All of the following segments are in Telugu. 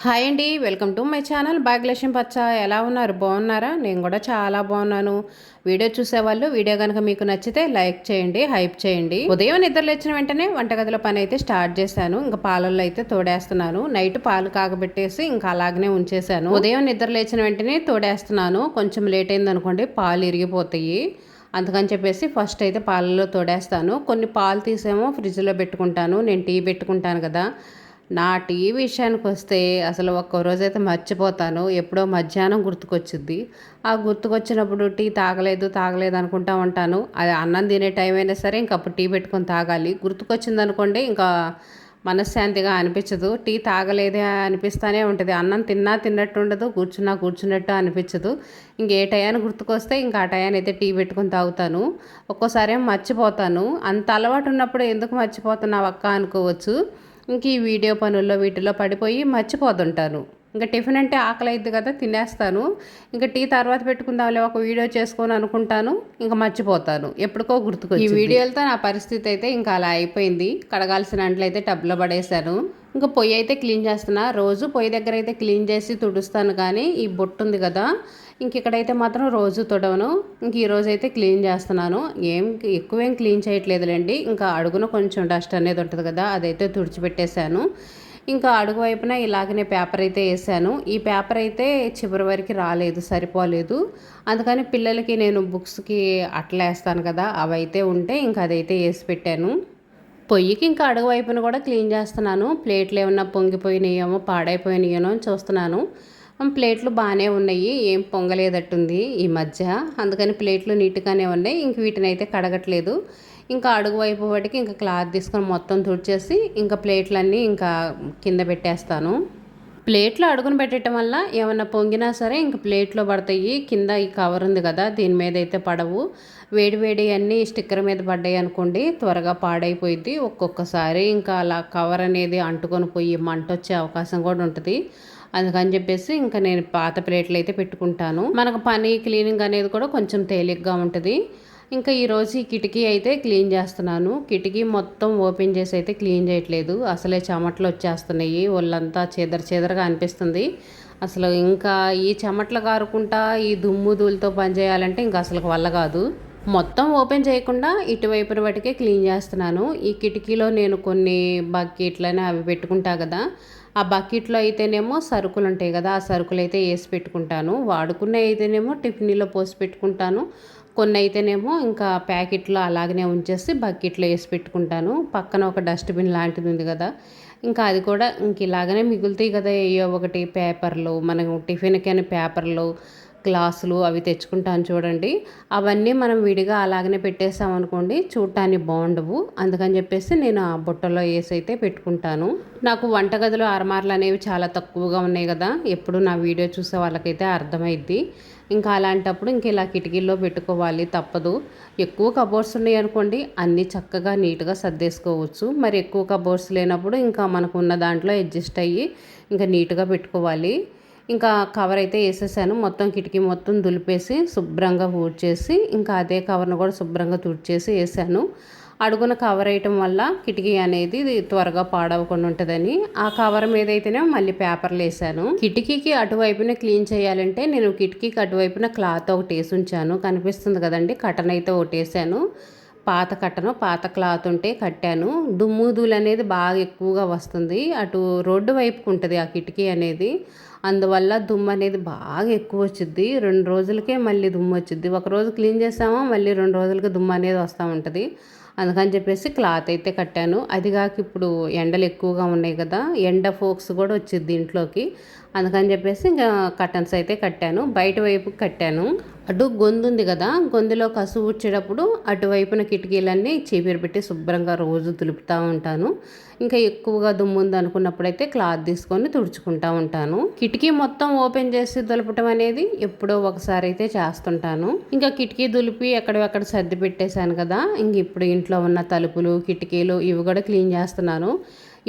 హాయ్ అండి, welcome to my channel Bhagyalakshmi పచ్చ. ఎలా ఉన్నారు? బాగున్నారా? నేను కూడా చాలా బాగున్నాను. వీడియో చూసేవాళ్ళు వీడియో కనుక మీకు నచ్చితే లైక్ చేయండి, హైప్ చేయండి. ఉదయం నిద్ర లేచిన వెంటనే వంటగదిలో పని అయితే స్టార్ట్ చేశాను. ఇంకా పాలల్లో అయితే తోడేస్తున్నాను. నైట్ పాలు కాగబెట్టేసి ఇంకా అలాగనే ఉంచేసాను. ఉదయం నిద్ర లేచిన వెంటనే తోడేస్తున్నాను. కొంచెం లేట్ అయింది అనుకోండి పాలు ఇరిగిపోతాయి. అందుకని చెప్పేసి ఫస్ట్ అయితే పాలలో తోడేస్తాను. కొన్ని పాలు తీసేమో ఫ్రిడ్జ్లో పెట్టుకుంటాను. నేను టీ పెట్టుకుంటాను కదా. నా టీ విషయానికి వస్తే అసలు ఒక్క రోజైతే మర్చిపోతాను. ఎప్పుడో మధ్యాహ్నం గుర్తుకొచ్చుద్ది. ఆ గుర్తుకొచ్చినప్పుడు టీ తాగలేదు అనుకుంటా ఉంటాను. అది అన్నం తినే టైం అయినా సరే ఇంక అప్పుడు టీ పెట్టుకొని తాగాలి. గుర్తుకొచ్చింది అనుకోండి ఇంకా మనశ్శాంతిగా అనిపించదు. టీ తాగలేదే అనిపిస్తూనే ఉంటుంది. అన్నం తిన్నట్టు ఉండదు, కూర్చున్నట్టు అనిపించదు. ఇంకే టయాన్ని గుర్తుకొస్తే ఇంకా ఆ టయాన్ని అయితే టీ పెట్టుకొని తాగుతాను. ఒక్కోసారి ఏమో మర్చిపోతాను. అంత అలవాటు ఉన్నప్పుడు ఎందుకు మర్చిపోతున్నావు అక్క అనుకోవచ్చు. ఇంక ఈ వీడియో పనుల్లో వీటిలో పడిపోయి మర్చిపోతుంటాను. ఇంకా టిఫిన్ అంటే ఆకలి అయింది కదా, తినేస్తాను. ఇంకా టీ తర్వాత పెట్టుకుందాంలే ఒక వీడియో చేసుకొని అనుకుంటాను. ఇంకా మర్చిపోతాను, ఎప్పటికో గుర్తుకొచ్చి. ఈ వీడియోలతో నా పరిస్థితి అయితే ఇంకా అలా అయిపోయింది. కడగాల్సిన అంట్లు అయితే టబ్లో పడేశాను. ఇంకా పొయ్యి అయితే క్లీన్ చేస్తున్నా. రోజు పొయ్యి దగ్గర అయితే క్లీన్ చేసి తుడుస్తాను, కానీ ఈ బొట్టు ఉంది కదా, ఇంక ఇక్కడైతే మాత్రం రోజు తుడవను. ఇంక ఈరోజు అయితే క్లీన్ చేస్తున్నాను. ఎక్కువేం క్లీన్ చేయట్లేదులేండి. ఇంకా అడుగున కొంచెం డస్ట్ అనేది ఉంటుంది కదా, అదైతే తుడిచిపెట్టేశాను. ఇంకా అడుగు వైపున ఇలాగనే పేపర్ అయితే వేసాను. ఈ పేపర్ అయితే చివరి వరకు రాలేదు, సరిపోలేదు. అందుకని పిల్లలకి నేను బుక్స్కి అట్లేస్తాను కదా, అవైతే ఉంటే ఇంకా అదైతే వేసి పెట్టాను. పొయ్యికి ఇంకా అడుగు వైపున కూడా క్లీన్ చేస్తున్నాను. ప్లేట్లు ఏమన్నా పొంగిపోయినాయేమో పాడైపోయినాయేమో అని చూస్తున్నాను. ప్లేట్లు బాగానే ఉన్నాయి, ఏం పొంగలేదట్టుంది ఈ మధ్య. అందుకని ప్లేట్లు నీట్గానే ఉన్నాయి. ఇంక వీటిని అయితే కడగట్లేదు. ఇంకా అడుగు వైపు వాటికి ఇంకా క్లాత్ తీసుకొని మొత్తం తుడిచేసి ఇంకా ప్లేట్లన్నీ ఇంకా కింద పెట్టేస్తాను. ప్లేట్లో అడుగును పెట్టడం వల్ల ఏమన్నా పొంగినా సరే ఇంక ప్లేట్లో పడతాయి. కింద ఈ కవర్ ఉంది కదా, దీని మీద అయితే పడవు. వేడి అన్నీ స్టిక్కర్ మీద పడ్డాయి అనుకోండి, త్వరగా పాడైపోయింది. ఒక్కొక్కసారి ఇంకా అలా కవర్ అనేది అంటుకొని పోయి మంట వచ్చే అవకాశం కూడా ఉంటుంది. అందుకని చెప్పేసి ఇంకా నేను పాత ప్లేట్లు అయితే పెట్టుకుంటాను. మనకు పని క్లీనింగ్ అనేది కూడా కొంచెం తేలిగ్గా ఉంటుంది. ఇంకా ఈరోజు ఈ కిటికీ అయితే క్లీన్ చేస్తున్నాను. కిటికీ మొత్తం ఓపెన్ చేసి అయితే క్లీన్ చేయట్లేదు. అసలే చెమటలు వచ్చేస్తున్నాయి, ఒళ్ళంతా చెదరగా అనిపిస్తుంది. అసలు ఇంకా ఈ చెమటలు కారుకుంటా ఈ దుమ్ము ధూళితో పనిచేయాలంటే ఇంకా అసలు వల్ల కాదు. మొత్తం ఓపెన్ చేయకుండా ఇటువైపున వాటికే క్లీన్ చేస్తున్నాను. ఈ కిటికీలో నేను కొన్ని బకెట్లని అవి పెట్టుకుంటా కదా, ఆ బకెట్లో అయితేనేమో సరుకులు ఉంటాయి కదా, ఆ సరుకులు అయితే వేసి పెట్టుకుంటాను. వాడుకున్న అయితేనేమో టిఫిన్లో పోసి పెట్టుకుంటాను. కొన్ని అయితేనేమో ఇంకా ప్యాకెట్లో అలాగనే ఉంచేసి బకెట్లో వేసి పెట్టుకుంటాను. పక్కన ఒక డస్ట్బిన్ లాంటిది ఉంది కదా, ఇంకా అది కూడా ఇంక ఇలాగనే మిగులుతాయి కదా, ఏయో ఒకటి పేపర్లు, మనం టిఫిన్కైనా పేపర్లు, గ్లాసులు అవి తెచ్చుకుంటాను చూడండి. అవన్నీ మనం విడిగా అలాగనే పెట్టేసామనుకోండి చూడటానికి బాగుండవు. అందుకని చెప్పేసి నేను ఆ బుట్టలో వేసి అయితే పెట్టుకుంటాను. నాకు వంటగదిలో అరమార్లు అనేవి చాలా తక్కువగా ఉన్నాయి కదా, ఎప్పుడు నా వీడియో చూసే వాళ్ళకైతే అర్థమైద్ది. ఇంకా అలాంటప్పుడు ఇంక ఇలా కిటికీల్లో పెట్టుకోవాలి, తప్పదు. ఎక్కువ కబోర్డ్స్ ఉన్నాయి అనుకోండి, అన్నీ చక్కగా నీట్గా సర్దేసుకోవచ్చు. మరి ఎక్కువ కబోర్డ్స్ లేనప్పుడు ఇంకా మనకు ఉన్న దాంట్లో అడ్జస్ట్ అయ్యి ఇంకా నీట్గా పెట్టుకోవాలి. ఇంకా కవర్ అయితే వేసేసాను. మొత్తం కిటికీ మొత్తం దులిపేసి శుభ్రంగా ఊడ్చేసి ఇంకా అదే కవర్ను కూడా శుభ్రంగా తుడిచేసి వేసాను. అడుగున కవర్ వేయటం వల్ల కిటికీ అనేది త్వరగా పాడవకుండా ఉంటుందని ఆ కవర్ మీద అయితేనే మళ్ళీ పేపర్లు వేసాను. కిటికీకి అటువైపున క్లీన్ చేయాలంటే నేను కిటికీకి అటువైపున క్లాత్ ఒకటి వేసి ఉంచాను, కనిపిస్తుంది కదండి. కటన్ అయితే ఒకటి వేసాను. పాత క్లాత్ ఉంటే కట్టాను. దుమ్ము ధూళి అనేది బాగా ఎక్కువగా వస్తుంది. అటు రోడ్డు వైపుకు ఉంటుంది ఆ కిటికీ అనేది. అందువల్ల దుమ్ము అనేది బాగా ఎక్కువ వచ్చిద్ది. 2 రోజులకే మళ్ళీ దుమ్ము వచ్చిద్ది. ఒకరోజు క్లీన్ చేసామో మళ్ళీ 2 రోజులకి దుమ్ము అనేది వస్తూ ఉంటుంది. అందుకని చెప్పేసి క్లాత్ అయితే కట్టాను. అదిగాక ఇప్పుడు ఎండలు ఎక్కువగా ఉన్నాయి కదా, ఎండ ఫోక్స్ కూడా వచ్చింది ఇంట్లోకి. అందుకని చెప్పేసి ఇంకా కర్టన్స్ అయితే కట్టాను. బయట వైపు కట్టాను. అటు గొంతు ఉంది కదా, గొంతులో కసు ఊడ్చేటప్పుడు అటువైపున కిటికీలన్నీ చీపిరి పెట్టి శుభ్రంగా రోజు దులుపుతూ ఉంటాను. ఇంకా ఎక్కువగా దుమ్ము ఉంది అనుకున్నప్పుడైతే క్లాత్ తీసుకొని తుడుచుకుంటూ ఉంటాను. కిటికీ మొత్తం ఓపెన్ చేసి దులపటం అనేది ఎప్పుడో ఒకసారి అయితే చేస్తుంటాను. ఇంకా కిటికీ దులిపి ఎక్కడెక్కడ సర్ది పెట్టేశాను కదా, ఇంక ఇప్పుడు ఇంట్లో ఉన్న తలుపులు, కిటికీలు ఇవి కూడా క్లీన్ చేస్తున్నాను.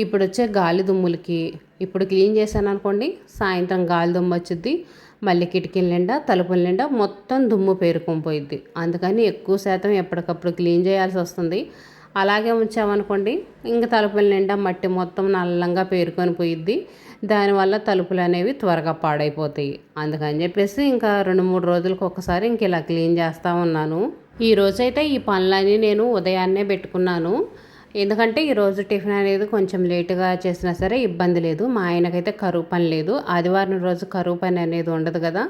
ఇప్పుడు వచ్చే గాలి దుమ్ములకి ఇప్పుడు క్లీన్ చేశాను అనుకోండి, సాయంత్రం గాలి దుమ్ము వచ్చింది, మళ్ళీ కిటికీల నిండా తలుపుల నిండా మొత్తం దుమ్ము పేరుకొని పోయిద్ది. అందుకని ఎక్కువ శాతం ఎప్పటికప్పుడు క్లీన్ చేయాల్సి వస్తుంది. అలాగే ఉంచామనుకోండి ఇంకా తలుపుల నిండా మట్టి మొత్తం నల్లంగా పేరుకొని పోయిద్ది. దానివల్ల తలుపులు అనేవి త్వరగా పాడైపోతాయి. అందుకని చెప్పేసి ఇంకా 2-3 రోజులకు ఒకసారి ఇంక ఇలా క్లీన్ చేస్తూ ఉన్నాను. ఈ రోజైతే ఈ పనులన్నీ నేను ఉదయాన్నే పెట్టుకున్నాను. ఎందుకంటే ఈరోజు టిఫిన్ అనేది కొంచెం లేటుగా చేసినా సరే ఇబ్బంది లేదు. మా ఆయనకైతే కరువు పని లేదు. ఆదివారం రోజు కరువు పని అనేది ఉండదు కదా,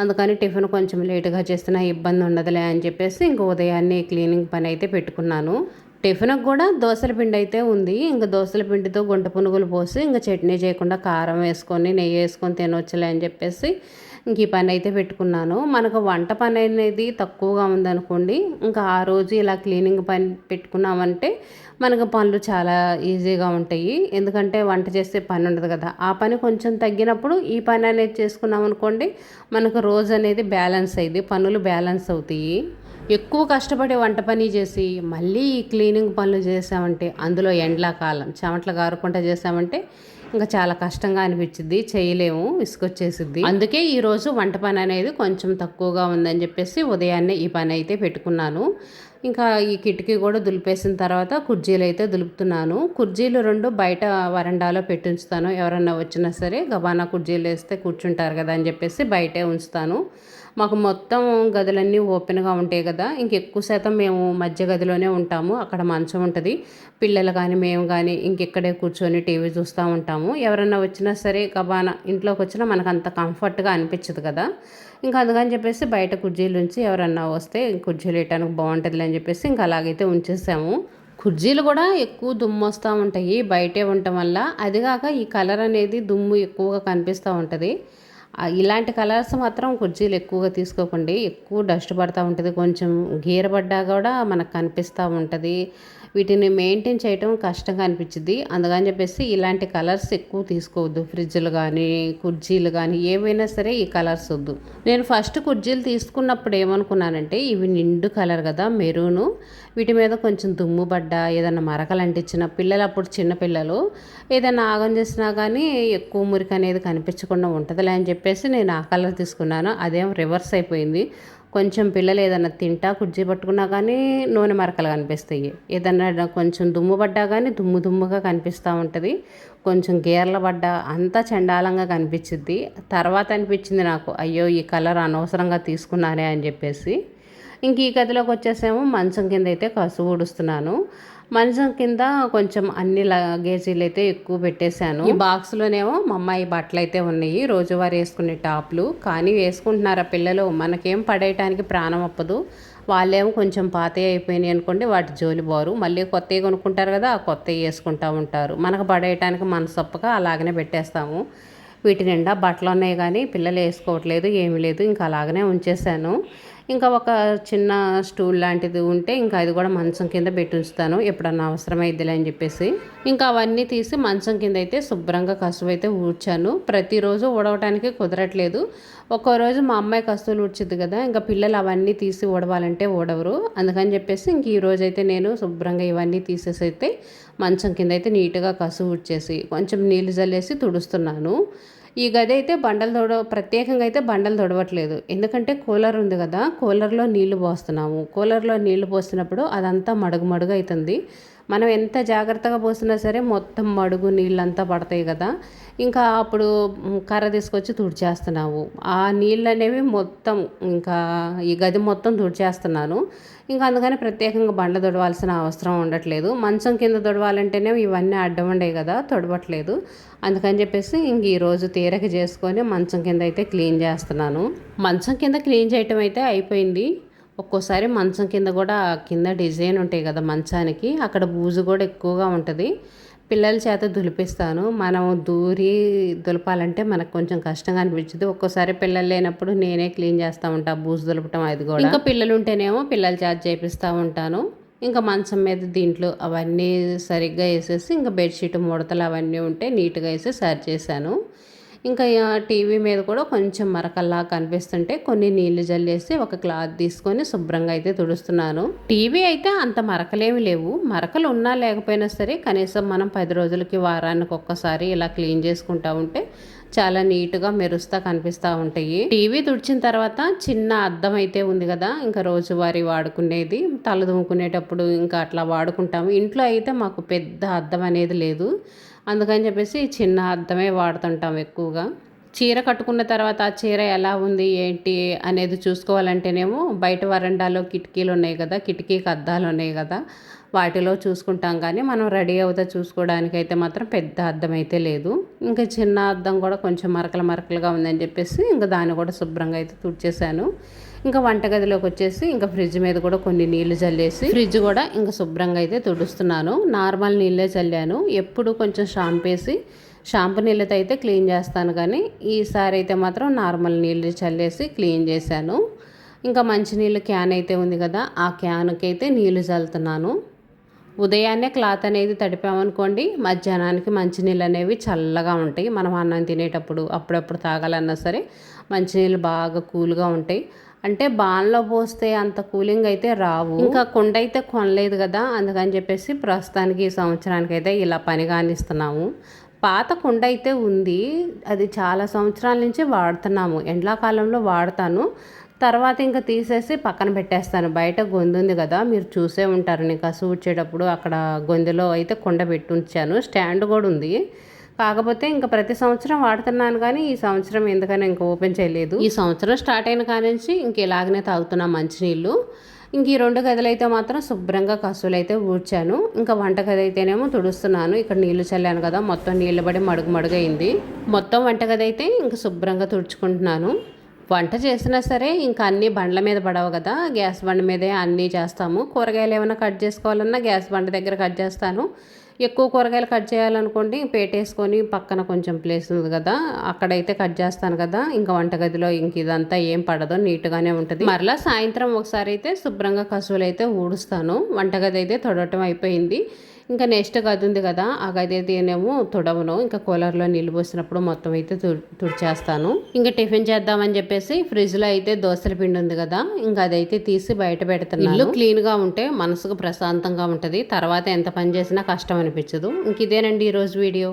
అందుకని టిఫిన్ కొంచెం లేటుగా చేసినా ఇబ్బంది ఉండదులే అని చెప్పేసి ఇంక ఉదయాన్నే క్లీనింగ్ పని అయితే పెట్టుకున్నాను. టిఫిన్కి కూడా దోసల పిండి అయితే ఉంది. ఇంక దోసల పిండితో గుంట పునుగులు పోసి ఇంకా చట్నీ చేయకుండా కారం వేసుకొని నెయ్యి వేసుకొని తినొచ్చులే అని చెప్పేసి ఇంక ఈ పని అయితే పెట్టుకున్నాను. మనకు వంట పని అనేది తక్కువగా ఉందనుకోండి, ఇంకా ఆ రోజు ఇలా క్లీనింగ్ పని పెట్టుకున్నామంటే మనకు పనులు చాలా ఈజీగా ఉంటాయి. ఎందుకంటే వంట చేసే పని ఉండదు కదా, ఆ పని కొంచెం తగ్గినప్పుడు ఈ పని అనేది చేసుకున్నాం అనుకోండి, మనకు రోజు అనేది బ్యాలెన్స్ అయ్యింది, పనులు బ్యాలెన్స్ అవుతాయి. ఎక్కువ కష్టపడి వంట పని చేసి మళ్ళీ ఈ క్లీనింగ్ పనులు చేసామంటే, అందులో ఎండాకాలం చెమటలు గారుకుంటా చేసామంటే ఇంకా చాలా కష్టంగా అనిపించింది, చేయలేము, విసుకొచ్చేసిద్ది. అందుకే ఈరోజు వంట పని అనేది కొంచెం తక్కువగా ఉందని చెప్పేసి ఉదయాన్నే ఈ పని అయితే పెట్టుకున్నాను. ఇంకా ఈ కిటికీ కూడా దులిపేసిన తర్వాత కుర్జీలు అయితే దులుపుతున్నాను. కుర్జీలు 2 బయట వరండాలో పెట్టి ఉంచుతాను. ఎవరన్నా వచ్చినా సరే గబానా కుర్జీలు వేస్తే కూర్చుంటారు కదా అని చెప్పేసి బయటే ఉంచుతాను. మాకు మొత్తం గదులన్నీ ఓపెన్గా ఉంటాయి కదా, ఇంకెక్కువ శాతం మేము మధ్య గదిలోనే ఉంటాము. అక్కడ మంచం ఉంటుంది, పిల్లలు కానీ మేము కానీ ఇంకెక్కడే కూర్చొని టీవీ చూస్తూ ఉంటాము. ఎవరన్నా వచ్చినా సరే గబానా ఇంట్లోకి వచ్చినా మనకు అంత కంఫర్ట్గా అనిపించదు కదా, ఇంకా అందుకని చెప్పేసి బయట కుర్చీలు ఉంచి ఎవరన్నా వస్తే కుర్చీలు వేయటానికి బాగుంటుంది అని చెప్పేసి ఇంకా అలాగైతే ఉంచేసాము. కుర్చీలు కూడా ఎక్కువ దుమ్ము వస్తూ ఉంటాయి బయటే ఉండటం వల్ల. అదిగాక ఈ కలర్ అనేది దుమ్ము ఎక్కువగా కనిపిస్తూ ఉంటుంది. ఇలాంటి కలర్స్ మాత్రం కుర్చీలు ఎక్కువగా తీసుకోకండి, ఎక్కువ డస్ట్ పడుతూ ఉంటుంది, కొంచెం గీరబడ్డా కూడా మనకు కనిపిస్తూ ఉంటుంది. వీటిని మెయింటైన్ చేయటం కష్టంగా అనిపించింది. అందుకని చెప్పేసి ఇలాంటి కలర్స్ ఎక్కువ తీసుకోవద్దు. ఫ్రిడ్జ్లు కానీ కుర్చీలు కానీ ఏవైనా సరే ఈ కలర్స్ వద్దు. నేను ఫస్ట్ కుర్చీలు తీసుకున్నప్పుడు ఏమనుకున్నానంటే, ఇవి నిండు కలర్ కదా మెరూను, వీటి మీద కొంచెం దుమ్ము పడ్డా ఏదైనా మరకలు అంటించిన పిల్లలు, అప్పుడు చిన్నపిల్లలు ఏదైనా ఆగం చేసినా కానీ ఎక్కువ మురికి అనేది కనిపించకుండా ఉంటుందిలే అని చెప్పేసి నేను ఆ కలర్ తీసుకున్నాను. అదేం రివర్స్ అయిపోయింది. కొంచెం పిల్లలు ఏదైనా తింటా కుర్చీ పట్టుకున్నా కానీ నూనె మరకలు కనిపిస్తాయి. ఏదన్నా కొంచెం దుమ్ము పడ్డా కానీ దుమ్ముగా కనిపిస్తూ ఉంటుంది. కొంచెం గీర్ల పడ్డా అంతా చండాలంగా కనిపించింది. తర్వాత అనిపించింది నాకు, అయ్యో ఈ కలర్ అనవసరంగా తీసుకున్నానే అని చెప్పేసి. ఇంక ఈ గదిలోకి వచ్చేసేమో మంచం కింద అయితే కసువు ఊడుస్తున్నాను. మంచం కింద కొంచెం అన్ని లగేజీలు అయితే ఎక్కువ పెట్టేశాను. ఈ బాక్స్లోనేమో మా అమ్మాయి బట్టలు అయితే ఉన్నాయి, రోజువారీ వేసుకునే టాప్లు. కానీ వేసుకుంటున్నారా పిల్లలు, మనకేం పడేయటానికి ప్రాణం అప్పదు. వాళ్ళేమో కొంచెం పాతవి అయిపోయినాయి అనుకోండి, వాటి జోలి బారు, మళ్ళీ కొత్తవి కొనుక్కుంటారు కదా, ఆ కొత్తవి వేసుకుంటూ ఉంటారు. మనకు పడేయటానికి మనసొప్పగా అలాగనే పెట్టేస్తాము. వీటి నిండా బట్టలు ఉన్నాయి కానీ పిల్లలు వేసుకోవట్లేదు, ఏమీ లేదు, ఇంకా అలాగనే ఉంచేసాను. ఇంకా ఒక చిన్న స్టూల్ లాంటిది ఉంటే ఇంకా అది కూడా మంచం కింద పెట్టి ఉంచుతాను, ఎప్పుడన్నా అవసరమైద్దిలే అని చెప్పేసి. ఇంకా అవన్నీ తీసి మంచం కింద అయితే శుభ్రంగా కసువు అయితే ఊడ్చాను. ప్రతిరోజు ఊడవటానికి కుదరట్లేదు. ఒక్కో రోజు మా అమ్మాయి కసువులు ఊడ్చిద్ది కదా, ఇంకా పిల్లలు అవన్నీ తీసి ఊడవాలంటే ఊడవరు. అందుకని చెప్పేసి ఇంక ఈ రోజు అయితే నేను శుభ్రంగా ఇవన్నీ తీసేసి అయితే మంచం కింద అయితే నీట్గా కసువు ఊడ్చేసి కొంచెం నీళ్ళు జల్లేసి తుడుస్తున్నాను. ఈ గది అయితే ప్రత్యేకంగా అయితే బండలు తొడవట్లేదు. ఎందుకంటే కూలర్ ఉంది కదా, కూలర్లో నీళ్లు పోస్తున్నాము. కూలర్లో నీళ్లు పోసినప్పుడు అదంతా మడుగు అవుతుంది. మనం ఎంత జాగ్రత్తగా పోసినా సరే మొత్తం మడుగు నీళ్ళంతా పడతాయి కదా, ఇంకా అప్పుడు కర్ర తీసుకొచ్చి తుడిచేస్తున్నాము. ఆ నీళ్ళు అనేవి మొత్తం ఇంకా ఈ గది మొత్తం తుడిచేస్తున్నాను. ఇంకా అందుకని ప్రత్యేకంగా బండ తొడవాల్సిన అవసరం ఉండట్లేదు. మంచం కింద తొడవాలంటేనే ఇవన్నీ అడ్డం ఉండేవి కదా, తొడవట్లేదు. అందుకని చెప్పేసి ఇంక ఈరోజు తీరక చేసుకొని మంచం కింద అయితే క్లీన్ చేస్తున్నాను. మంచం కింద క్లీన్ చేయటం అయితే అయిపోయింది. ఒక్కోసారి మంచం కింద కూడా కింద డిజైన్ ఉంటాయి కదా మంచానికి, అక్కడ బూజు కూడా ఎక్కువగా ఉంటుంది. పిల్లల చేత దులిపిస్తాను. మనం దూరి దులపాలంటే మనకు కొంచెం కష్టంగా అనిపించింది. ఒక్కోసారి పిల్లలు లేనప్పుడు నేనే క్లీన్ చేస్తూ ఉంటాను, బూజు దులపటం అది కూడా. ఇంకా పిల్లలు ఉంటేనేమో పిల్లల చేత చేపిస్తూ ఉంటాను. ఇంకా మంచం మీద దీంట్లో అవన్నీ సరిగ్గా వేసేసి ఇంకా బెడ్షీట్ ముడతలు అవన్నీ ఉంటే నీట్గా వేసి సరి చేశాను. ఇంకా టీవీ మీద కూడా కొంచెం మరకల్లా కనిపిస్తుంటే కొన్ని నీళ్లు జల్లేసి ఒక క్లాత్ తీసుకొని శుభ్రంగా అయితే తుడుస్తున్నాను. టీవీ అయితే అంత మరకలేమి లేవు, మరకలు ఉన్నా లేకపోయినా సరే కనీసం మనం 10 రోజులకి వారానికి ఒక్కసారి ఇలా క్లీన్ చేసుకుంటూ ఉంటే చాలా నీట్గా మెరుస్తా కనిపిస్తూ ఉంటాయి. టీవీ తుడిచిన తర్వాత చిన్న అద్దం అయితే ఉంది కదా, ఇంకా రోజువారీ వాడుకునేది, తల దుమ్ముకునేటప్పుడు ఇంకా అట్లా వాడుకుంటాము. ఇంట్లో అయితే మాకు పెద్ద అద్దం అనేది లేదు, అందుకని చెప్పేసి చిన్న అద్దమే వాడుతుంటాం ఎక్కువగా. చీర కట్టుకున్న తర్వాత ఆ చీర ఎలా ఉంది ఏంటి అనేది చూసుకోవాలంటేనేమో బయట వరండాలో కిటికీలు ఉన్నాయి కదా, కిటికీకి అద్దాలు ఉన్నాయి కదా, వాటిలో చూసుకుంటాం. కానీ మనం రెడీ అవుతా చూసుకోవడానికైతే మాత్రం పెద్ద అద్దం అయితే లేదు. ఇంకా చిన్న అద్దం కూడా కొంచెం మరకలుగా ఉందని చెప్పేసి ఇంకా దాన్ని కూడా శుభ్రంగా అయితే తుడిచేసాను. ఇంకా వంటగదిలోకి వచ్చేసి ఇంకా ఫ్రిడ్జ్ మీద కూడా కొన్ని నీళ్లు చల్లేసి ఫ్రిడ్జ్ కూడా ఇంకా శుభ్రంగా అయితే తుడుస్తున్నాను. నార్మల్ నీళ్ళే చల్లాను, ఎప్పుడు కొంచెం షాంపూ నీళ్ళతో అయితే క్లీన్ చేస్తాను, కానీ ఈసారి అయితే మాత్రం నార్మల్ నీళ్ళు చల్లేసి క్లీన్ చేశాను. ఇంకా మంచినీళ్ళు క్యాన్ అయితే ఉంది కదా, ఆ క్యాన్కి అయితే నీళ్లు చల్లుతున్నాను. ఉదయాన్నే క్లాత్ అనేది తడిపామనుకోండి, మధ్యాహ్నానికి మంచినీళ్ళు అనేవి చల్లగా ఉంటాయి. మనం అన్నం తినేటప్పుడు అప్పుడప్పుడు తాగాలన్నా సరే మంచినీళ్ళు బాగా కూల్గా ఉంటాయి. అంటే బాన్లో పోస్తే అంత కూలింగ్ అయితే రావు. ఇంకా కుండ అయితే కొనలేదు కదా, అందుకని చెప్పేసి ప్రస్తుతానికి ఈ సంవత్సరానికి అయితే ఇలా పని కానిస్తున్నాము. పాత కుండ అయితే ఉంది, అది చాలా సంవత్సరాల నుంచి వాడుతున్నాము. ఎండాకాలంలో వాడతాను, తర్వాత ఇంకా తీసేసి పక్కన పెట్టేస్తాను. బయట గొంతు ఉంది కదా, మీరు చూసే ఉంటారు, నేను కసు ఊడ్చేటప్పుడు అక్కడ గొంతులో అయితే కుండ పెట్టి ఉంచాను. స్టాండ్ కూడా ఉంది, కాకపోతే ఇంకా ప్రతి సంవత్సరం వాడుతున్నాను, కానీ ఈ సంవత్సరం ఎందుకని ఇంకా ఓపెన్ చేయలేదు. ఈ సంవత్సరం స్టార్ట్ అయిన కాడి నుంచి ఇంక ఇలాగనే తాగుతున్నాం మంచినీళ్ళు. ఇంక ఈ 2 గదులు అయితే మాత్రం శుభ్రంగా కసువులు అయితే ఊడ్చాను. ఇంకా వంటగది అయితేనేమో తుడుస్తున్నాను. ఇక్కడ నీళ్లు చల్లాను కదా, మొత్తం నీళ్ళు పడి మడుగైంది. మొత్తం వంటగది అయితే ఇంక శుభ్రంగా తుడుచుకుంటున్నాను. వంట చేసినా సరే ఇంకా అన్నీ బండ్ల మీద పడవు కదా, గ్యాస్ బండ మీదే అన్నీ చేస్తాము. కూరగాయలు ఏమైనా కట్ చేసుకోవాలన్నా గ్యాస్ బండ దగ్గర కట్ చేస్తాను. ఎక్కువ కూరగాయలు కట్ చేయాలనుకోండి, పేటేసుకొని పక్కన కొంచెం ప్లేస్ ఉంది కదా, అక్కడైతే కట్ చేస్తాను కదా. ఇంకా వంటగదిలో ఇంక ఇదంతా ఏం పడదు, నీట్గానే ఉంటుంది. మరలా సాయంత్రం ఒకసారి అయితే శుభ్రంగా కసువులు అయితే ఊడుస్తాను. వంటగది అయితే తొడటం అయిపోయింది. ఇంకా నెక్స్ట్ గది ఉంది కదా, ఆ గది అయితేనేమో తుడవను. ఇంకా కూలర్లో నీళ్ళు పోసినప్పుడు మొత్తం అయితే తుడిచేస్తాను. ఇంకా టిఫిన్ చేద్దామని చెప్పేసి ఫ్రిడ్జ్లో అయితే దోశల పిండి ఉంది కదా, ఇంకా అదైతే తీసి బయట పెడుతున్నాను. ఇల్లు క్లీన్గా ఉంటే మనసుకు ప్రశాంతంగా ఉంటుంది, తర్వాత ఎంత పని చేసినా కష్టం అనిపించదు. ఇంక ఇదేనండి ఈరోజు వీడియో.